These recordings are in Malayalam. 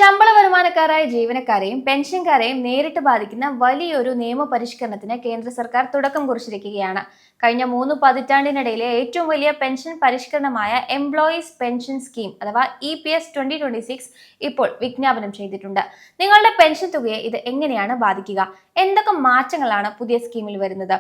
ശമ്പള വരുമാനക്കാരായ ജീവനക്കാരെയും പെൻഷൻകാരെയും നേരിട്ട് ബാധിക്കുന്ന വലിയൊരു നിയമപരിഷ്കരണത്തിന് കേന്ദ്ര സർക്കാർ തുടക്കം കുറിച്ചിരിക്കുകയാണ്. കഴിഞ്ഞ 3 പതിറ്റാണ്ടിനിടയിലെ ഏറ്റവും വലിയ പെൻഷൻ പരിഷ്കരണമായ എംപ്ലോയീസ് പെൻഷൻ സ്കീം അഥവാ EPS 2026 ഇപ്പോൾ വിജ്ഞാപനം ചെയ്തിട്ടുണ്ട്. നിങ്ങളുടെ പെൻഷൻ തുകയെ ഇത് എങ്ങനെയാണ് ബാധിക്കുക? എന്തൊക്കെ മാറ്റങ്ങളാണ് പുതിയ സ്കീമിൽ വരുന്നത്?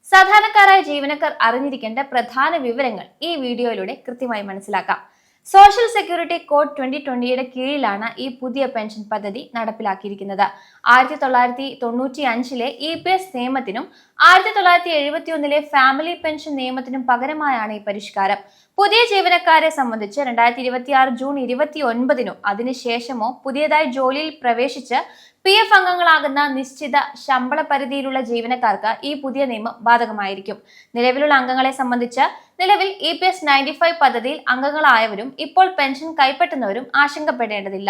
സാധാരണക്കാരായ ജീവനക്കാർ അറിഞ്ഞിരിക്കേണ്ട പ്രധാന വിവരങ്ങൾ ഈ വീഡിയോയിലൂടെ കൃത്യമായി മനസ്സിലാക്കാം. സോഷ്യൽ സെക്യൂരിറ്റി കോഡ് 2020യുടെ കീഴിലാണ് ഈ പുതിയ പെൻഷൻ പദ്ധതി നടപ്പിലാക്കിയിരിക്കുന്നത്. 1995ലെ EPS നിയമത്തിനും 1971ലെ ഫാമിലി പെൻഷൻ നിയമത്തിനും പകരമായാണ് ഈ പരിഷ്കാരം. പുതിയ ജീവനക്കാരെ സംബന്ധിച്ച് 2026 ജൂൺ 29 അതിനുശേഷമോ പുതിയതായി ജോലിയിൽ പ്രവേശിച്ച് PF അംഗങ്ങളാകുന്ന നിശ്ചിത ശമ്പള പരിധിയിലുള്ള ജീവനക്കാർക്ക് ഈ പുതിയ നിയമം ബാധകമായിരിക്കും. നിലവിലുള്ള അംഗങ്ങളെ സംബന്ധിച്ച് നിലവിൽ EPS 95 പദ്ധതിയിൽ അംഗങ്ങളായവരും ഇപ്പോൾ പെൻഷൻ കൈപ്പറ്റുന്നവരും ആശങ്കപ്പെടേണ്ടതില്ല.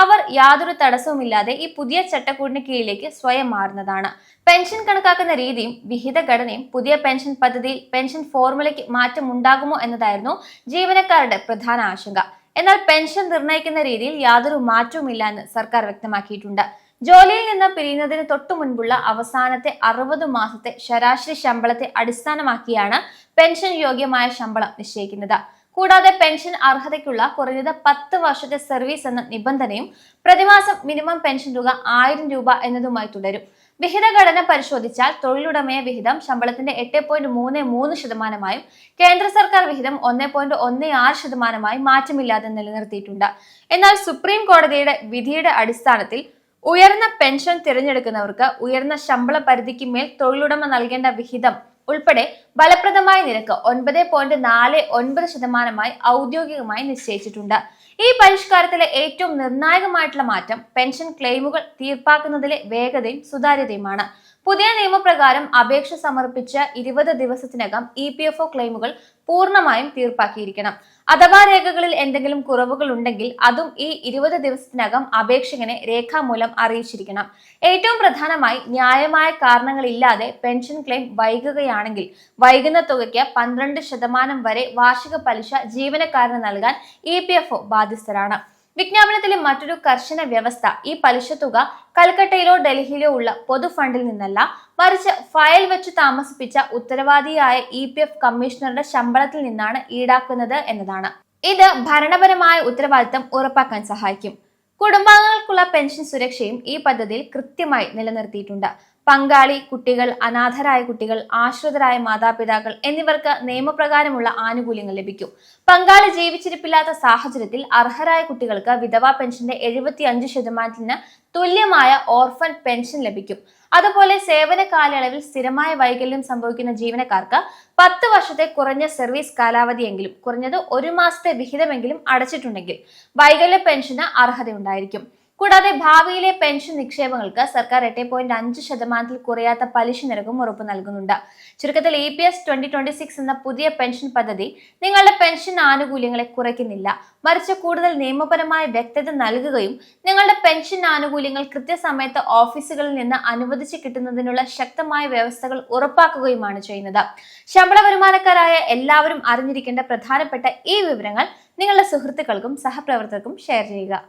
അവർ യാതൊരു തടസ്സവുമില്ലാതെ ഈ പുതിയ ചട്ടക്കൂടിന് കീഴിലേക്ക് സ്വയം മാറുന്നതാണ്. പെൻഷൻ കണക്കാക്കുന്ന രീതിയും വിഹിത ഘടനയും പുതിയ പെൻഷൻ പദ്ധതിയിൽ പെൻഷൻ ഫോർമുലയ്ക്ക് മാറ്റം ഉണ്ടാകുമോ എന്നതായിരുന്നു ജീവനക്കാരുടെ പ്രധാന ആശങ്ക. എന്നാൽ പെൻഷൻ നിർണ്ണയിക്കുന്ന രീതിയിൽ യാതൊരു മാറ്റവുമില്ല എന്ന് സർക്കാർ വ്യക്തമാക്കിയിട്ടുണ്ട്. ജോലിയിൽ നിന്ന് പിരിയുന്നതിന് തൊട്ടു മുൻപുള്ള അവസാനത്തെ 60 മാസത്തെ ശരാശരി ശമ്പളത്തെ അടിസ്ഥാനമാക്കിയാണ് പെൻഷൻ യോഗ്യമായ ശമ്പളം നിശ്ചയിക്കുന്നത്. കൂടാതെ പെൻഷൻ അർഹതയ്ക്കുള്ള കുറഞ്ഞത് 10 വർഷത്തെ സർവീസ് എന്ന നിബന്ധനയും പ്രതിമാസം മിനിമം പെൻഷൻ തുക 1000 രൂപ എന്നതുമായി തുടരും. വിഹിത ഘടന പരിശോധിച്ചാൽ തൊഴിലുടമയ വിഹിതം ശമ്പളത്തിന്റെ 8.33%, കേന്ദ്ര സർക്കാർ വിഹിതം 1.16% മാറ്റമില്ലാതെ നിലനിർത്തിയിട്ടുണ്ട്. എന്നാൽ സുപ്രീം കോടതിയുടെ വിധിയുടെ അടിസ്ഥാനത്തിൽ ഉയർന്ന പെൻഷൻ തിരഞ്ഞെടുക്കുന്നവർക്ക് ഉയർന്ന ശമ്പള പരിധിക്ക് മേൽ തൊഴിലുടമ നൽകേണ്ട വിഹിതം ഉൾപ്പെടെ ഫലപ്രദമായ നിരക്ക് 9.49% ഔദ്യോഗികമായി നിശ്ചയിച്ചിട്ടുണ്ട്. ഈ പരിഷ്കാരത്തിലെ ഏറ്റവും നിർണായകമായിട്ടുള്ള മാറ്റം പെൻഷൻ ക്ലെയിമുകൾ തീർപ്പാക്കുന്നതിലെ വേഗതയും സുതാര്യതയുമാണ്. പുതിയ നിയമപ്രകാരം അപേക്ഷ സമർപ്പിച്ച 20 ദിവസത്തിനകം EPFO ക്ലെയിമുകൾ പൂർണ്ണമായും തീർപ്പാക്കിയിരിക്കണം. അഥവാ രേഖകളിൽ എന്തെങ്കിലും കുറവുകൾ ഉണ്ടെങ്കിൽ അതും ഈ 20 ദിവസത്തിനകം അപേക്ഷകനെ രേഖാമൂലം അറിയിച്ചിരിക്കണം. ഏറ്റവും പ്രധാനമായി ന്യായമായ കാരണങ്ങളില്ലാതെ പെൻഷൻ ക്ലെയിം വൈകുകയാണെങ്കിൽ വൈകുന്ന തുകയ്ക്ക് 12% വരെ വാർഷിക പലിശ ജീവനക്കാരന് നൽകാൻ EPFO ബാധ്യസ്ഥരാണ്. വിജ്ഞാപനത്തിലെ മറ്റൊരു കർശന വ്യവസ്ഥ ഈ പലിശ തുക കൽക്കട്ടയിലോ ഡൽഹിയിലോ ഉള്ള പൊതു ഫണ്ടിൽ നിന്നല്ല, മറിച്ച് ഫയൽ വെച്ച് താമസിപ്പിച്ച ഉത്തരവാദിയായ EPF കമ്മീഷണറുടെ ശമ്പളത്തിൽ നിന്നാണ് ഈടാക്കുന്നത് എന്നതാണ്. ഇത് ഭരണപരമായ ഉത്തരവാദിത്തം ഉറപ്പാക്കാൻ സഹായിക്കും. കുടുംബാംഗങ്ങൾക്കുള്ള പെൻഷൻ സുരക്ഷയും ഈ പദ്ധതിയിൽ കൃത്യമായി നിലനിർത്തിയിട്ടുണ്ട്. പങ്കാളി, കുട്ടികൾ, അനാഥരായ കുട്ടികൾ, ആശ്രിതരായ മാതാപിതാക്കൾ എന്നിവർക്ക് നിയമപ്രകാരമുള്ള ആനുകൂല്യങ്ങൾ ലഭിക്കും. പങ്കാളി ജീവിച്ചിരിപ്പില്ലാത്ത സാഹചര്യത്തിൽ അർഹരായ കുട്ടികൾക്ക് വിധവാ പെൻഷന്റെ 75% തുല്യമായ ഓർഫൻ പെൻഷൻ ലഭിക്കും. അതുപോലെ സേവന കാലയളവിൽ സ്ഥിരമായ വൈകല്യം സംഭവിക്കുന്ന ജീവനക്കാർക്ക് 10 വർഷത്തെ കുറഞ്ഞ സർവീസ് കാലാവധിയെങ്കിലും കുറഞ്ഞത് 1 മാസത്തെ വിഹിതമെങ്കിലും അടച്ചിട്ടുണ്ടെങ്കിൽ വൈകല്യ പെൻഷന് അർഹതയുണ്ടായിരിക്കും. കൂടാതെ ഭാവിയിലെ പെൻഷൻ നിക്ഷേപങ്ങൾക്ക് സർക്കാർ 8.5% കുറയാത്ത പലിശ നിരക്കും ഉറപ്പു നൽകുന്നുണ്ട്. ചുരുക്കത്തിൽ EPS 2026 എന്ന പുതിയ പെൻഷൻ പദ്ധതി നിങ്ങളുടെ പെൻഷൻ ആനുകൂല്യങ്ങളെ കുറയ്ക്കുന്നില്ല, മറിച്ച് കൂടുതൽ നിയമപരമായ വ്യക്തത നൽകുകയും നിങ്ങളുടെ പെൻഷൻ ആനുകൂല്യങ്ങൾ കൃത്യസമയത്ത് ഓഫീസുകളിൽ നിന്ന് അനുവദിച്ച് കിട്ടുന്നതിനുള്ള ശക്തമായ വ്യവസ്ഥകൾ ഉറപ്പാക്കുകയുമാണ് ചെയ്യുന്നത്. ശമ്പള വരുമാനക്കാരായ എല്ലാവരും അറിഞ്ഞിരിക്കേണ്ട പ്രധാനപ്പെട്ട ഈ വിവരങ്ങൾ നിങ്ങളുടെ സുഹൃത്തുക്കൾക്കും സഹപ്രവർത്തകർക്കും ഷെയർ ചെയ്യുക.